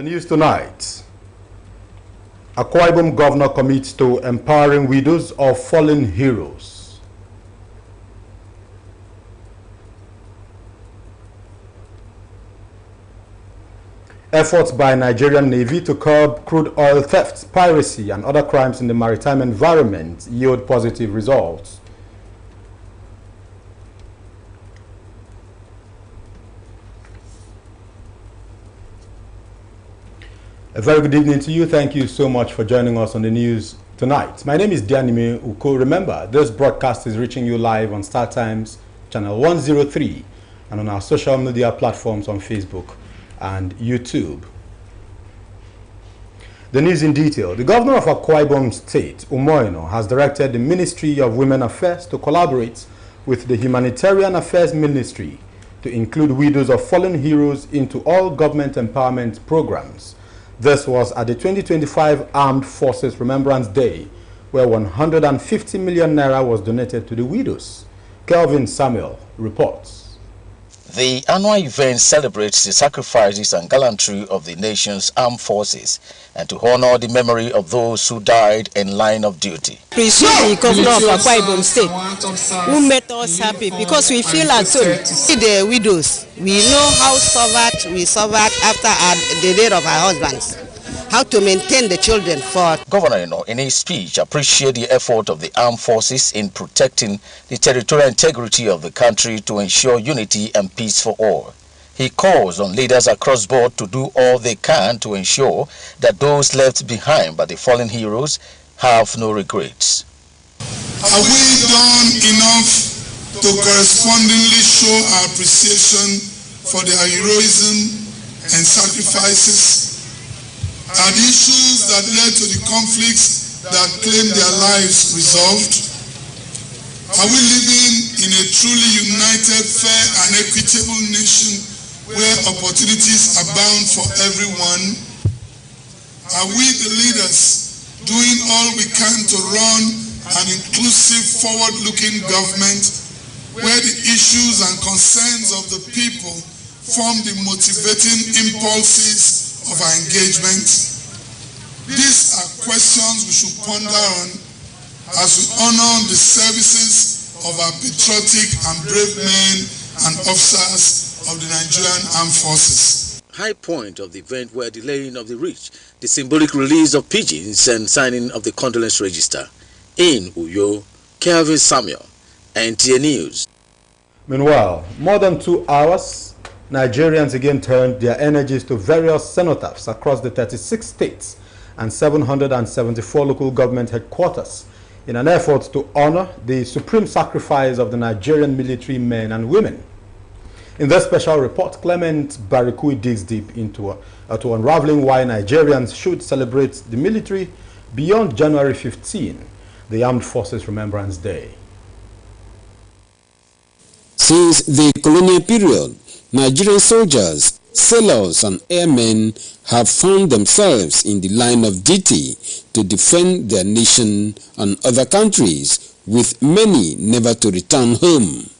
news tonight. Akwa Ibom governor commits to empowering widows of fallen heroes. Efforts by Nigerian Navy to curb crude oil thefts, piracy, and other crimes in the maritime environment yield positive results. A very good evening to you. Thank you so much for joining us on the news tonight. My name is Dianime Uko. Remember, this broadcast is reaching you live on Star Times, channel 103, and on our social media platforms on Facebook and YouTube. The news in detail. The governor of Akwa Ibom State, Umoino, has directed the Ministry of Women Affairs to collaborate with the Humanitarian Affairs Ministry to include widows of fallen heroes into all government empowerment programs. This was at the 2025 Armed Forces Remembrance Day, where 150 million naira was donated to the widows. Kelvin Samuel reports. The annual event celebrates the sacrifices and gallantry of the nation's armed forces and to honor the memory of those who died in line of duty. Appreciate the governor of Akwa Ibom State who made us happy because we feel at home. The widows, we know how we suffered after the death of our husbands. How to maintain the children for. Governor, in his speech, appreciated the effort of the armed forces in protecting the territorial integrity of the country to ensure unity and peace for all. He calls on leaders across board to do all they can to ensure that those left behind by the fallen heroes have no regrets. Have we done enough to correspondingly show our appreciation for their heroism and sacrifices? Are the issues that led to the conflicts that claimed their lives resolved? Are we living in a truly united, fair and equitable nation where opportunities abound for everyone? Are we the leaders doing all we can to run an inclusive, forward-looking government where the issues and concerns of the people form the motivating impulses of our engagement? These are questions we should ponder on as we honor the services of our patriotic and brave men and officers of the Nigerian Armed Forces. High point of the event were the laying of the wreath, the symbolic release of pigeons and signing of the condolence register. In Uyo, Kelvin Samuel, NTA News. Meanwhile, more than 2 hours, Nigerians again turned their energies to various cenotaphs across the 36 states and 774 local government headquarters in an effort to honor the supreme sacrifice of the Nigerian military men and women. In this special report, Clement Barikui digs deep into to unraveling why Nigerians should celebrate the military beyond January 15, the Armed Forces Remembrance Day. Since the colonial period, Nigerian soldiers, sailors and airmen have found themselves in the line of duty to defend their nation and other countries, with many never to return home.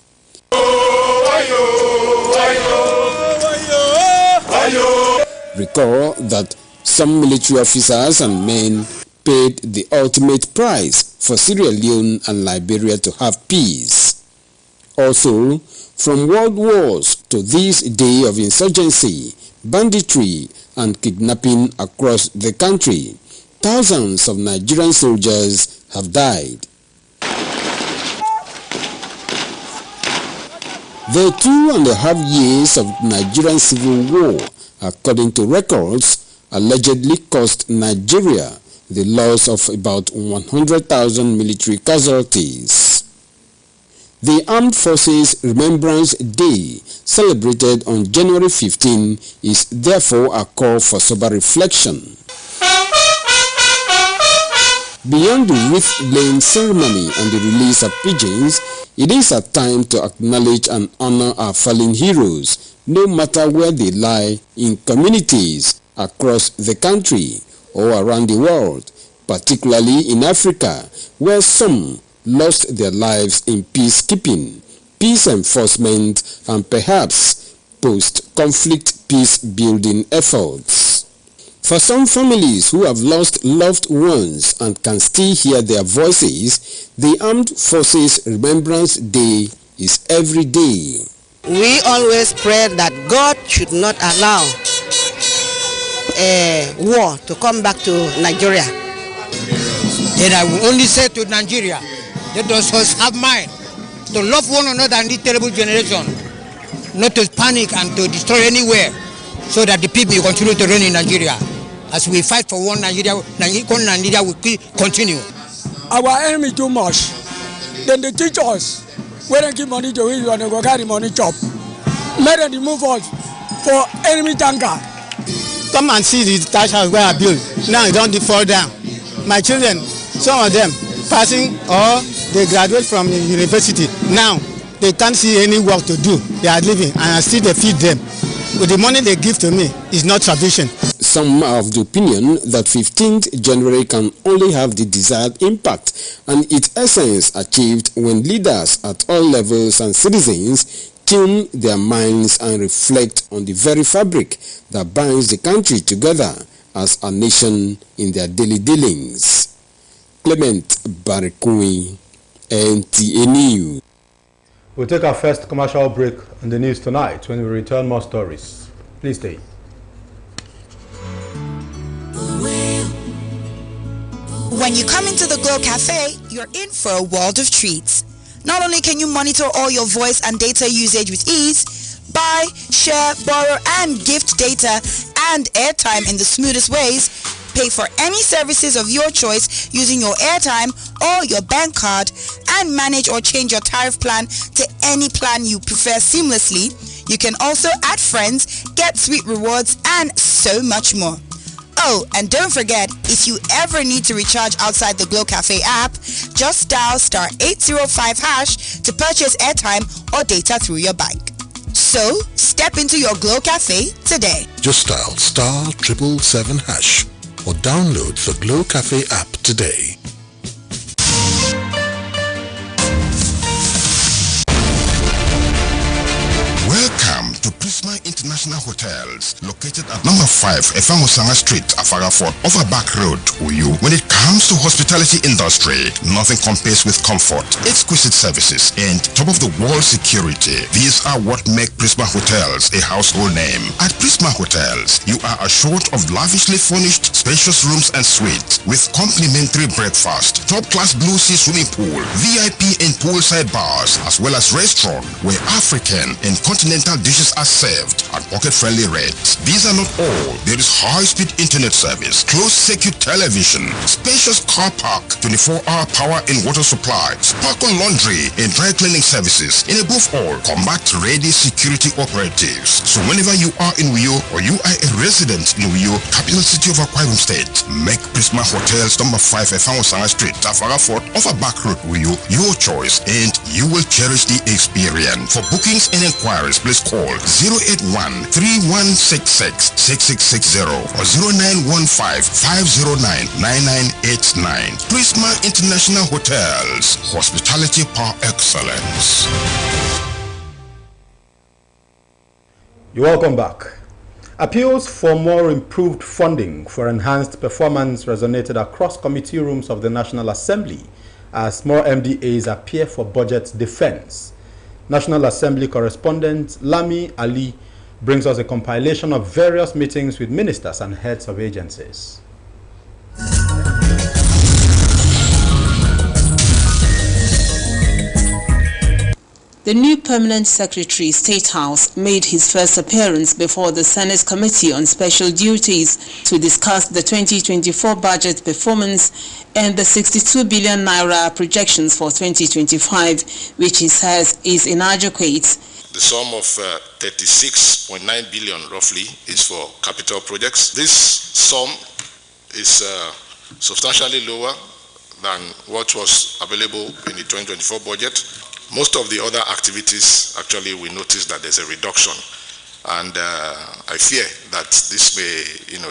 Recall that some military officers and men paid the ultimate price for Sierra Leone and Liberia to have peace. Also, from world wars to this day of insurgency, banditry and kidnapping across the country, thousands of Nigerian soldiers have died. The 2.5 years of Nigerian civil war, according to records, allegedly cost Nigeria the loss of about 100,000 military casualties. The Armed Forces Remembrance Day, celebrated on January 15, is therefore a call for sober reflection. Beyond the wreath-laying ceremony and the release of pigeons, it is a time to acknowledge and honor our fallen heroes, no matter where they lie in communities across the country or around the world, particularly in Africa, where some lost their lives in peacekeeping, peace enforcement, and perhaps post-conflict peace-building efforts. For some families who have lost loved ones and can still hear their voices, the Armed Forces Remembrance Day is every day. We always pray that God should not allow a war to come back to Nigeria. Then I will only say to Nigeria, let us have mind to love one another in this terrible generation, not to panic and to destroy anywhere, so that the people continue to reign in Nigeria. As we fight for one Nigeria will continue. Our enemy too much. Then they teach us, we don't give money to it, and they go carry money chop. Let them remove us for enemy tanker. Come and see the thatch house where I built. Now it don't fall down. My children, some of them passing or they graduate from the university. Now they can't see any work to do. They are living and I still they feed them. But the money they give to me is not sufficient. Some are of the opinion that 15th January can only have the desired impact and its essence achieved when leaders at all levels and citizens tune their minds and reflect on the very fabric that binds the country together as a nation in their daily dealings. Clement Barikui, NTA News. We'll take our first commercial break on the news tonight. When we return, more stories. Please stay. When you come into the Glow Cafe, you're in for a world of treats. Not only can you monitor all your voice and data usage with ease, buy, share, borrow, and gift data and airtime in the smoothest ways, pay for any services of your choice using your airtime or your bank card, and manage or change your tariff plan to any plan you prefer seamlessly. You can also add friends, get sweet rewards, and so much more. Oh, and don't forget, if you ever need to recharge outside the Glow Cafe app, just dial *805# to purchase airtime or data through your bike. So, step into your Glow Cafe today. Just dial *777# or download the Glow Cafe app today. Welcome to Prisma International Hotels, located at number 5 Efangosanga Street, Afarafort, off a back road, Uyu. When it comes to hospitality industry, nothing compares with comfort, exquisite services, and top-of-the-world security. These are what make Prisma Hotels a household name. At Prisma Hotels, you are assured of lavishly furnished, spacious rooms and suites with complimentary breakfast, top-class blue sea swimming pool, VIP and poolside bars, as well as restaurant where African and continental dishes are served at pocket-friendly rates. These are not all. There is high-speed internet service, closed-circuit television, spacious car park, 24-hour power and water supply, sparkle laundry and dry cleaning services, and above all, combat-ready security operatives. So whenever you are in Uyo or you are a resident in Uyo, capital city of Akwa Ibom State, make Prisma Hotels number 5 Efangosanga Street, Afarafort, off a back road Uyo your choice, and you will cherish the experience. For bookings and inquiries, please call 081-3166-6660 or 0915-509-9989. Prisma International Hotels, hospitality par excellence. You're welcome back. Appeals for more improved funding for enhanced performance resonated across committee rooms of the National Assembly as more MDAs appear for budget defense. National Assembly correspondent Lami Ali brings us a compilation of various meetings with ministers and heads of agencies. The new permanent secretary, State House, made his first appearance before the Senate Committee on Special Duties to discuss the 2024 budget performance and the 62 billion naira projections for 2025, which he says is inadequate. The sum of 36.9 billion roughly is for capital projects. This sum is substantially lower than what was available in the 2024 budget. Most of the other activities, actually, we notice that there's a reduction. And I fear that this may,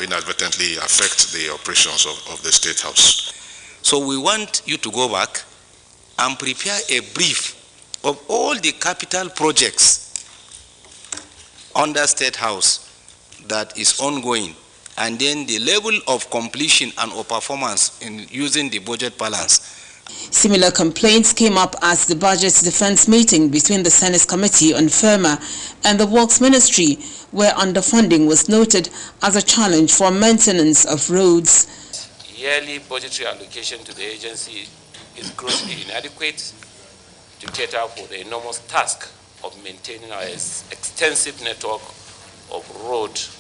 inadvertently affect the operations of the State House. So we want you to go back and prepare a brief of all the capital projects under State House that is ongoing and then the level of completion and or performance in using the budget balance. Similar complaints came up at the Budget Defense meeting between the Senate Committee on FERMA and the Works Ministry, where underfunding was noted as a challenge for maintenance of roads. Yearly budgetary allocation to the agency is grossly inadequate to cater for the enormous task of maintaining our extensive network of roads,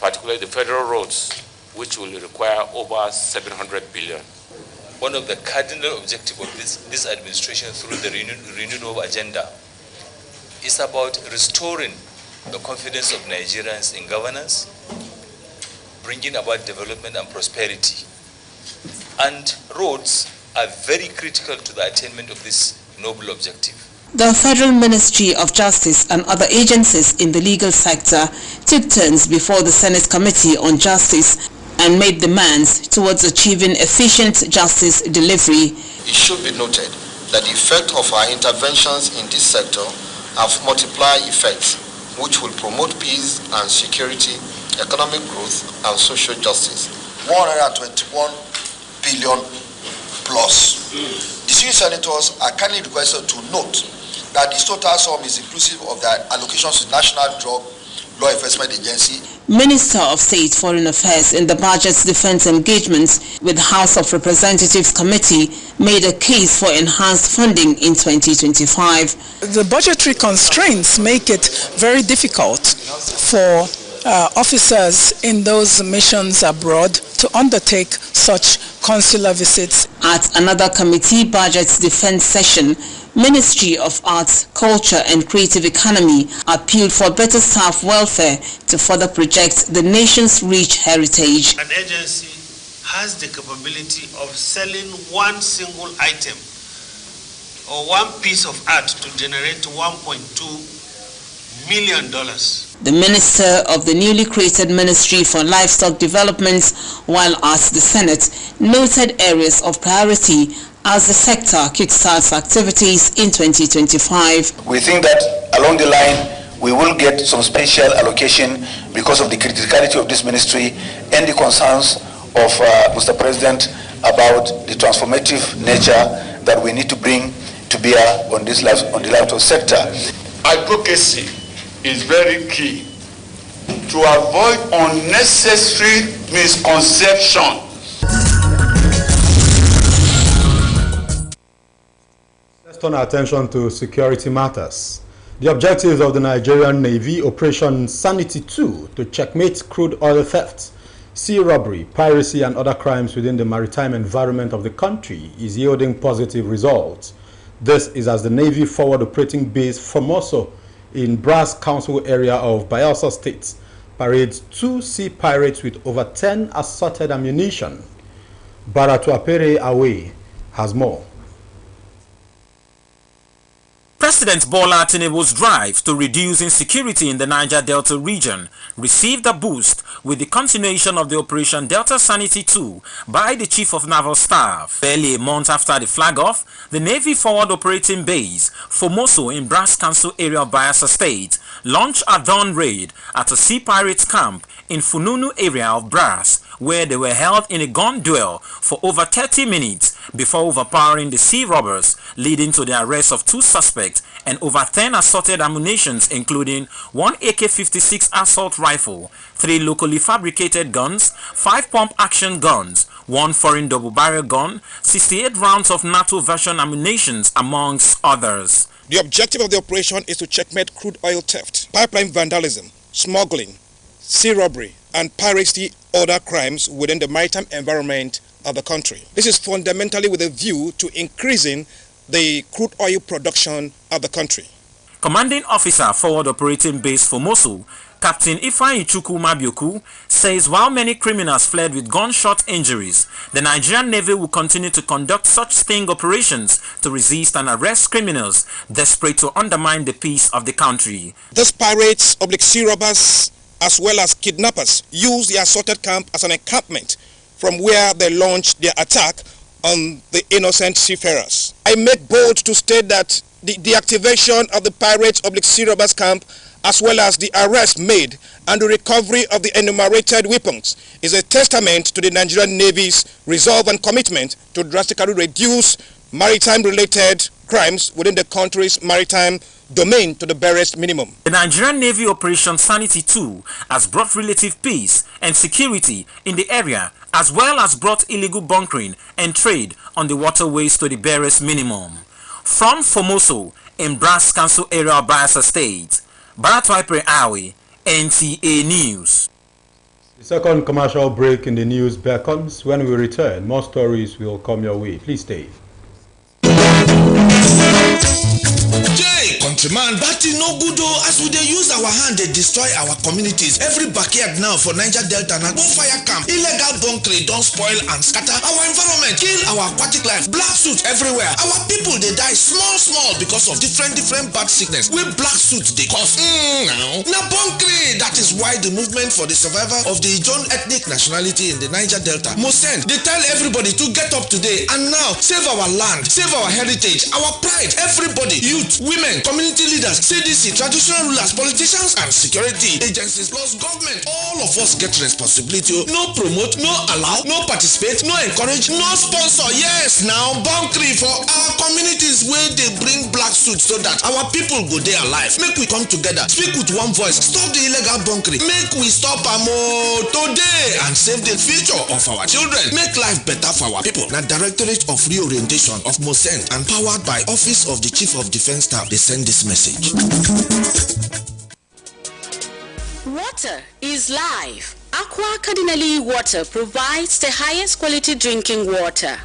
particularly the federal roads, which will require over 700 billion. One of the cardinal objectives of this administration through the Renewed Hope agenda is about restoring the confidence of Nigerians in governance, bringing about development and prosperity. And roads are very critical to the attainment of this noble objective. The Federal Ministry of Justice and other agencies in the legal sector took turns before the Senate Committee on Justice and made demands towards achieving efficient justice delivery. It should be noted that the effect of our interventions in this sector have multiplied effects which will promote peace and security, economic growth and social justice. 121 billion plus. Distinguished senators are kindly requested to note that this total sum is inclusive of the allocations to National Drug Law Enforcement Agency. Minister of State Foreign Affairs in the Budget's defense engagements with House of Representatives Committee made a case for enhanced funding in 2025. The budgetary constraints make it very difficult for officers in those missions abroad to undertake such consular visits. At another committee budget's defense session, Ministry of Arts, Culture and Creative Economy appealed for better staff welfare to further project the nation's rich heritage. An agency has the capability of selling one single item or one piece of art to generate $1.2 million. The minister of the newly created Ministry for Livestock Development, while at the Senate, noted areas of priority as the sector kickstarts activities in 2025. We think that along the line we will get some special allocation because of the criticality of this ministry and the concerns of Mr. President about the transformative nature that we need to bring to bear on this on the livestock sector. Advocacy is very key to avoid unnecessary misconception. Let's turn our attention to security matters. The objectives of the Nigerian Navy Operation Sanity 2 to checkmate crude oil theft, sea robbery, piracy and other crimes within the maritime environment of the country is yielding positive results. This is as the Navy Forward Operating Base Formoso in Brass Council area of Bayelsa State parades 2 sea pirates with over 10 assorted ammunition. Baratu Apere Awe has more. President Bola Tinubu's drive to reduce insecurity in the Niger Delta region received a boost with the continuation of the Operation Delta Sanity 2 by the Chief of Naval Staff. Barely a month after the flag-off, the Navy Forward Operating Base, Formoso in Brass Council area of Bayelsa State, launched a dawn raid at a sea pirates camp in Fununu area of Brass, where they were held in a gun duel for over 30 minutes before overpowering the sea robbers, leading to the arrest of 2 suspects and over 10 assorted ammunitions, including 1 AK-56 assault rifle, 3 locally fabricated guns, 5 pump-action guns, 1 foreign double-barrel gun, 68 rounds of NATO version ammunitions, amongst others. The objective of the operation is to checkmate crude oil theft, pipeline vandalism, smuggling, sea robbery, and piracy, other crimes within the maritime environment of the country. This is fundamentally with a view to increasing the crude oil production of the country. Commanding Officer Forward Operating Base Formoso, Captain Ifeanyi Chukwu Mabioku, says while many criminals fled with gunshot injuries, the Nigerian Navy will continue to conduct such sting operations to resist and arrest criminals desperate to undermine the peace of the country. These pirates, sea robbers, as well as kidnappers, use the assorted camp as an encampment from where they launched their attack on the innocent seafarers. I make bold to state that the activation of the pirates sea robbers camp as well as the arrest made and the recovery of the enumerated weapons, is a testament to the Nigerian Navy's resolve and commitment to drastically reduce maritime-related crimes within the country's maritime domain to the barest minimum. The Nigerian Navy Operation Sanity 2 has brought relative peace and security in the area, as well as brought illegal bunkering and trade on the waterways to the barest minimum. From Formoso in Brass Council area of Bayelsa State, Baratwai Awi, NTA News. The second commercial break in the news beckons. When we return, more stories will come your way. Please stay. Jay, countryman, that is no good though. As we dey use our hand, they destroy our communities. Every backyard now for Niger Delta na bonfire camp. Illegal bunkering don't spoil and scatter our environment, kill our aquatic life. Black suits everywhere. Our people they die small because of different bad sickness. With black suits they cause. Now bunkering. That is why the movement for the survival of the Ijon ethnic nationality in the Niger Delta, Mosend, they tell everybody to get up today and now save our land, save our heritage, our pride. Everybody, youth, women, community leaders, CDC, traditional rulers, politicians, and security agencies, plus government. All of us get responsibility. No promote, no allow, no participate, no encourage, no sponsor. Yes, now bunkering for our communities where they bring black suits so that our people go there alive. Make we come together, speak with one voice, stop the illegal bunkering. Make we stop today and save the future of our children. Make life better for our people. Now, Directorate of Reorientation of Mosend and powered by Office of the Chief of Defense Staff, they send this message. Water is life. Aqua Cardinali Water provides the highest quality drinking water.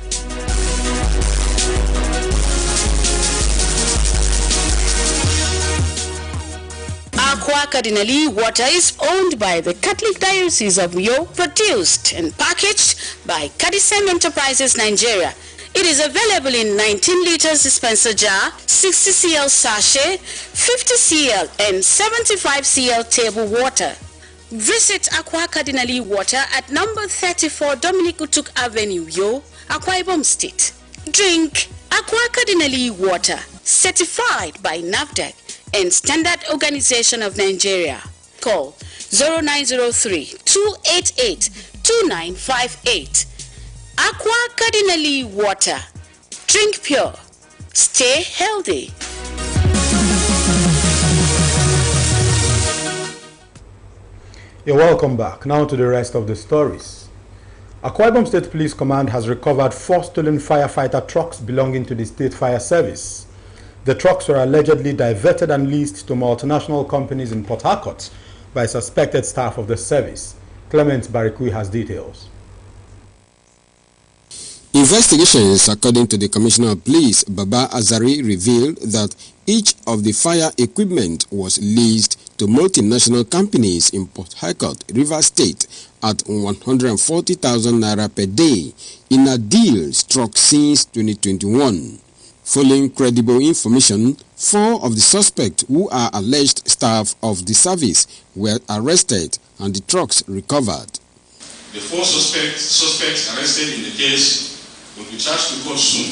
Aqua Cardinali Water is owned by the Catholic Diocese of Uyo, produced and packaged by Cadisem Enterprises Nigeria. It is available in 19 liters dispenser jar, 60 cl sachet, 50 cl and 75 cl table water. Visit Aqua Cardinali Water at number 34 Dominic Utuk Avenue, Uyo, Akwa Ibom State. Drink Aqua Cardinali Water, certified by NAFDAC and Standard Organization of Nigeria. Call 0903-288-2958. Aqua Cardinali Water. Drink pure. Stay healthy. You're welcome back. Now to the rest of the stories. Akwa Ibom State Police Command has recovered 4 stolen firefighter trucks belonging to the State Fire Service. The trucks were allegedly diverted and leased to multinational companies in Port Harcourt by suspected staff of the service. Clement Barikui has details. Investigations, according to the Commissioner of Police, Baba Azari, revealed that each of the fire equipment was leased to multinational companies in Port Harcourt, Rivers State, at 140,000 naira per day in a deal struck since 2021. Following credible information, 4 of the suspects who are alleged staff of the service were arrested and the trucks recovered. The 4 suspects arrested in the case will be charged to court soon,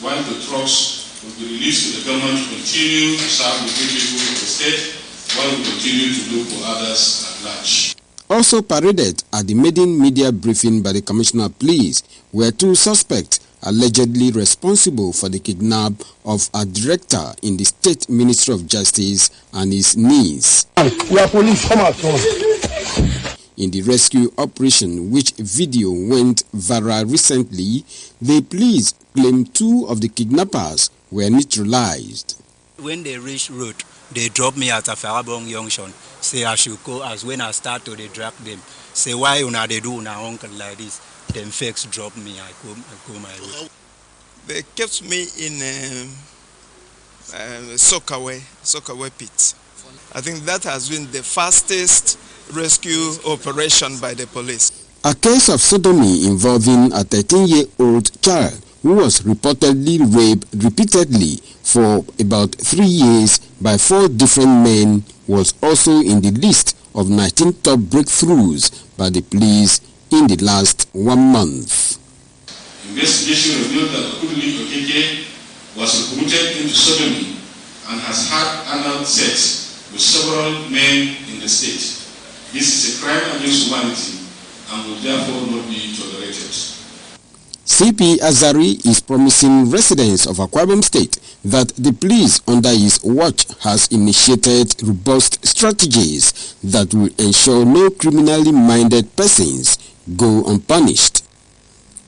while the trucks will be released to the government to continue to serve the good people of the state, while we continue to look for others at large. Also paraded at the maiden media briefing by the Commissioner of Police were 2 suspects allegedly responsible for the kidnap of a director in the State Ministry of Justice and his niece. We are police, come out. In the rescue operation, which video went viral recently, the police claimed 2 of the kidnappers were neutralized. When they reached road, they dropped me at Afarabong Junction. Say I should go. As when I start to they drag them. Say why they do una uncle like this? Them fakes drop me. I go my way. They kept me in Sokawe pit. I think that has been the fastest rescue operation by the police. A case of sodomy involving a 13-year-old child who was reportedly raped repeatedly for about 3 years by 4 different men was also in the list of 19 top breakthroughs by the police in the last 1 month. Investigation revealed that Okudili Okeke was recruited into sodomy and has had anal sex with several men in the state. This is a crime against humanity and will therefore not be tolerated. CP Azari is promising residents of Akwa Ibom State that the police under his watch has initiated robust strategies that will ensure no criminally minded persons go unpunished.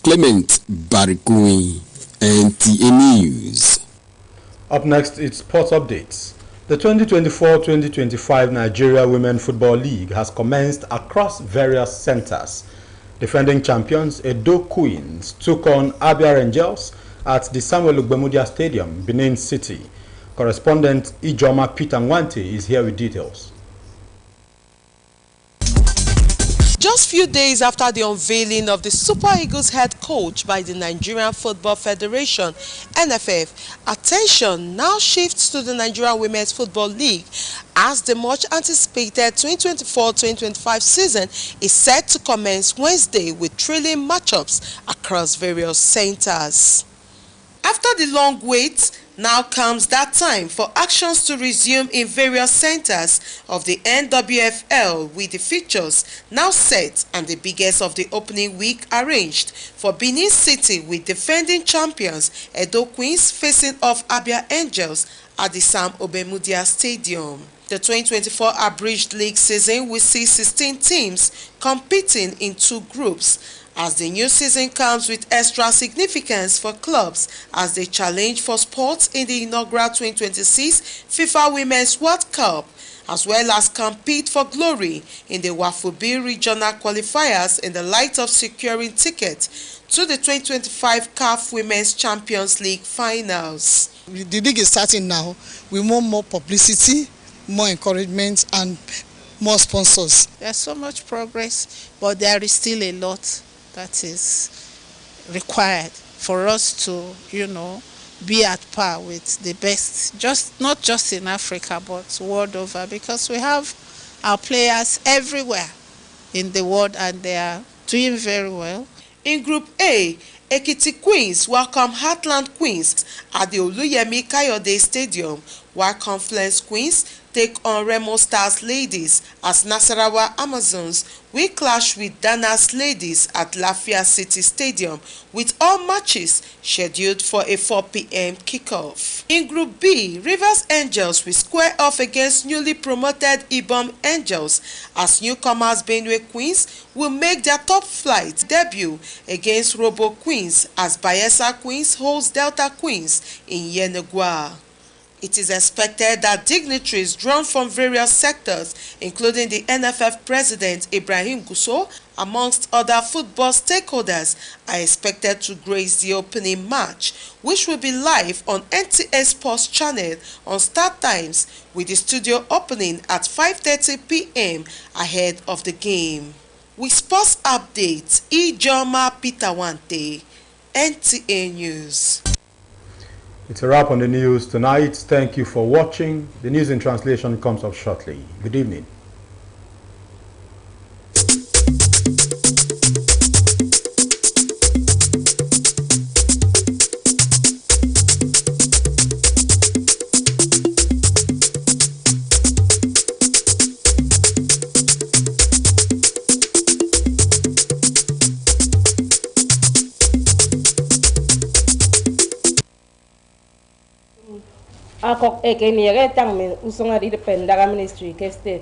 Clement Barikui, NTA News. Up next, it's sports updates. The 2024-2025 Nigeria Women Football League has commenced across various centers. Defending champions Edo Queens took on Abia Angels at the Samuel Ugbemudia Stadium, Benin City. Correspondent Ijoma Peter Nwante is here with details. Just few days after the unveiling of the Super Eagles head coach by the Nigerian Football Federation, NFF, attention now shifts to the Nigerian Women's Football League as the much anticipated 2024-2025 season is set to commence Wednesday with thrilling matchups across various centers. After the long wait, now comes that time for actions to resume in various centers of the NWFL, with the fixtures now set and the biggest of the opening week arranged for Benin City, with defending champions Edo Queens facing off Abia Angels at the Sam Obemudia Stadium. The 2024 Abridged League season will see 16 teams competing in 2 groups, as the new season comes with extra significance for clubs as they challenge for spots in the inaugural 2026 FIFA Women's World Cup, as well as compete for glory in the Wafubi regional qualifiers in the light of securing tickets to the 2025 CAF Women's Champions League finals. The league is starting now. We want more publicity, more encouragement, and more sponsors. There's so much progress, but there is still a lot that is required for us to, be at par with the best, not just in Africa, but world over, because we have our players everywhere in the world and they are doing very well. In Group A, Ekiti Queens welcome Heartland Queens at the Oluyemi Kayode Stadium, while Confluence Queens take on Remo Stars Ladies as Nasarawa Amazons will clash with Danas Ladies at Lafia City Stadium, with all matches scheduled for a 4 p.m. kickoff. In Group B, Rivers Angels will square off against newly promoted Ibom Angels as newcomers Benue Queens will make their top flight debut against Robo Queens as Bayelsa Queens holds Delta Queens in Yenagoa. It is expected that dignitaries drawn from various sectors, including the NFF President Ibrahim Gusso, amongst other football stakeholders, are expected to grace the opening match, which will be live on NTA Sports Channel on start times, with the studio opening at 5:30 p.m. ahead of the game. With sports updates, Ijoma Peter Nwante, NTA News. It's a wrap on the news tonight. Thank you for watching. The news in translation comes up shortly. Good evening. Akok ekeniere tang men usonga di pendaga ministry ke state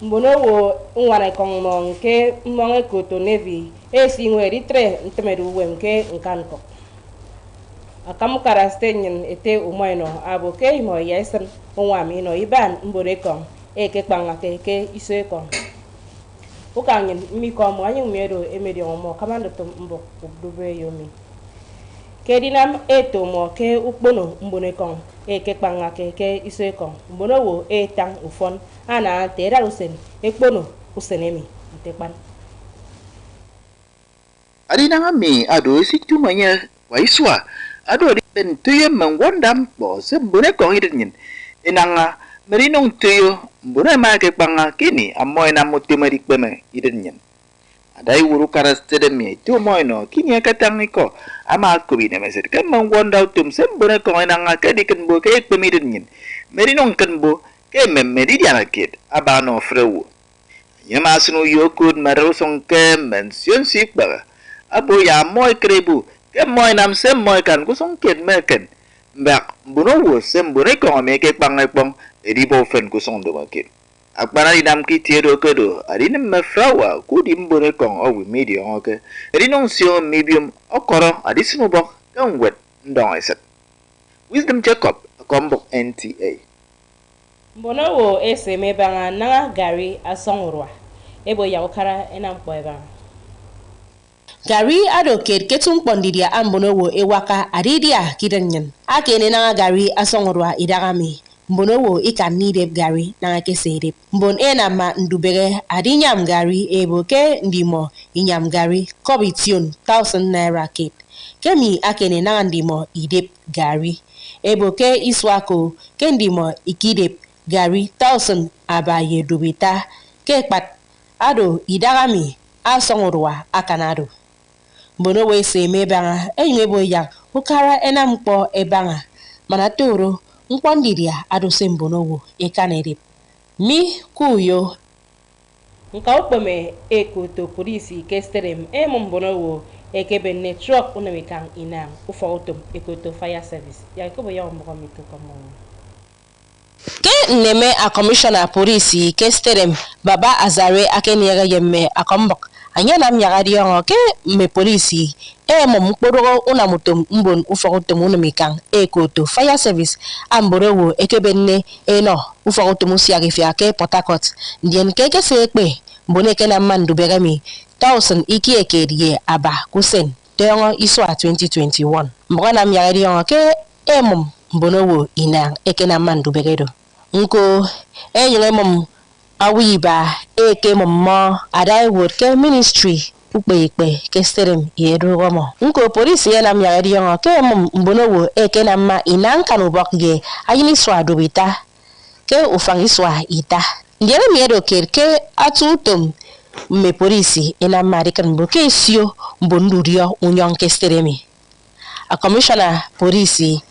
mbono wo ngwana kongmong ke monge koto nevi singwe ritre ntemeru wemke nkanko akam karastenyen ete umoino aboke imo yesen onwami no iban mbore kong ke kpanga ke iso kong ukanyen mi komo anyu mero emedio mo kamando to mbo kubdube yomi Kedinam etomo ke ukbono mbonekong ke kpanga ke isekong mbono wo etang ufon ana tera usen ekbono usenemi ntekpan Adina ngami ado situ manya waiswa ado di pentuye mengwondam bo se mbonekong idnyin inanga merinong tuyo mbona ma ke kpanga kini amoy na mutimari kpeme idnyin adai wuru kara stadium mi tu moino kini katang niko ama aku bina meser kan mangwanda utum sembona ko nanga kadikan bo ke pemidin merinong kan bo ke memedi diana kid abano frewu yamasnu yokun marosong ke mention sikba abo ya moy krebu ke moy nam sem moy kan kusong kid meken bak buno wo sembone ko me ke pangai pong edi bo fen kusong do makit akbana dinam ki tiero kedo adina mefrawa ku dimbone kong o media oke rinong sio medium okoro adisno bok kan wet ndong eset Wisdom Jacob kombok NTA mbono wo ese mebanga na gari asongurwa ebo yakara enampo eba gari adocate ketung pondidia ambono wo ewaka adidia kidanyen akene na gari asongurwa idagami mbono wo ikanideb gari na kesedeb mbon ena ma ndubere adinyam gari ebo ke ndimo inyam gari kobition 1000 naira kit kemi akene na ndimo ideb gari ebo ke iswako ke ndimo ikideb gari 1000 abaye dubita ke pat ado idagami asongurwa akanado mbono we se mebanga enyebo ya ukara enampo ebanga manatoro nkwandiria adose mbono wo ekanedip mi kuyo nka ukpeme ekoto polisi kesterem mbono wo ekebenne truck unamekan ina ufotom ekoto fire service ya ikobo ya mbogo mituko mo ke neme a commissioner polisi kesterem baba azare akeniega yemme akombok anyana myagari yongo ke me polisi mom kporo una mutom mbon ufotom unamekan ekoto fire service amborewo ekebenne eno ufotom siagifia ke Port Harcourt ndien keke sekpe mboneke na mandu begami 1000 iki ekerie aba kusen tongo iswa 2021 mbona myagari yongo ke mom mbonowo ina ekena mandu begedo nko enyere mom awiba eke mom adai word ke ministry ukpe kesterem yerugomo nko polisi yana myagari yongo ke mom mbonowo ekena ma ina nkanu bokge ayini swa dobita ke ufangi swa ita ndiere miedo kerke atutom me polisi ina marikan boke sio mbondurio unyon kesteremi a commissioner polisi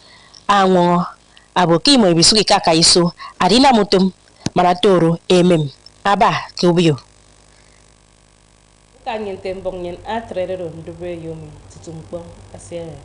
anwo aboki mo ibisuki kaka iso adina mutum maratoro aba kubio kanyen tembong nyen atrero ndube yomi tutumpo asere